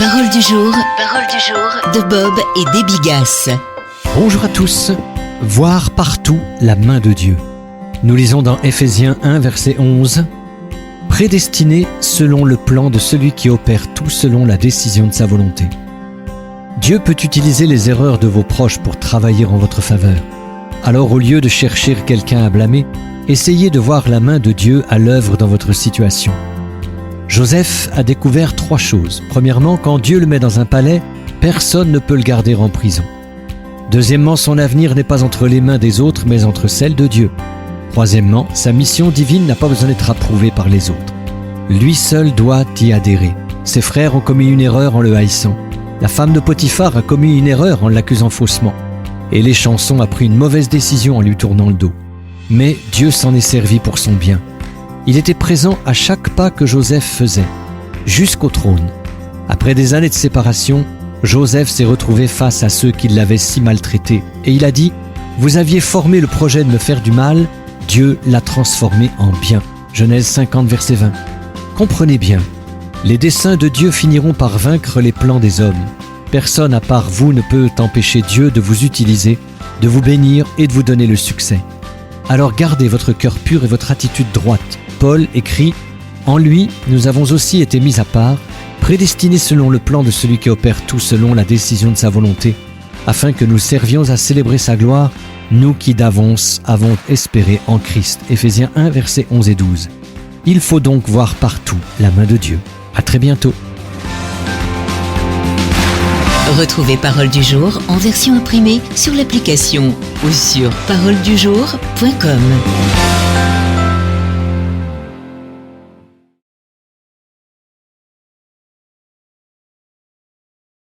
Parole du jour de Bob et Baby Gas. Bonjour à tous. Voir partout la main de Dieu. Nous lisons dans Ephésiens 1, verset 11. Prédestiné selon le plan de celui qui opère tout selon la décision de sa volonté. Dieu peut utiliser les erreurs de vos proches pour travailler en votre faveur. Alors au lieu de chercher quelqu'un à blâmer, essayez de voir la main de Dieu à l'œuvre dans votre situation. Joseph a découvert 3 choses. Premièrement, quand Dieu le met dans un palais, personne ne peut le garder en prison. Deuxièmement, son avenir n'est pas entre les mains des autres, mais entre celles de Dieu. Troisièmement, sa mission divine n'a pas besoin d'être approuvée par les autres. Lui seul doit y adhérer. Ses frères ont commis une erreur en le haïssant. La femme de Potiphar a commis une erreur en l'accusant faussement. Et Samson a pris une mauvaise décision en lui tournant le dos. Mais Dieu s'en est servi pour son bien. Il était présent à chaque pas que Joseph faisait, jusqu'au trône. Après des années de séparation, Joseph s'est retrouvé face à ceux qui l'avaient si maltraité. Et il a dit « Vous aviez formé le projet de me faire du mal, Dieu l'a transformé en bien. » Genèse 50, verset 20. Comprenez bien, les desseins de Dieu finiront par vaincre les plans des hommes. Personne à part vous ne peut empêcher Dieu de vous utiliser, de vous bénir et de vous donner le succès. Alors gardez votre cœur pur et votre attitude droite. Paul écrit « En lui, nous avons aussi été mis à part, prédestinés selon le plan de celui qui opère tout selon la décision de sa volonté, afin que nous servions à célébrer sa gloire, nous qui d'avance avons espéré en Christ. » Ephésiens 1, versets 11 et 12. Il faut donc voir partout la main de Dieu. À très bientôt. Retrouvez Parole du jour en version imprimée sur l'application ou sur paroledujour.com.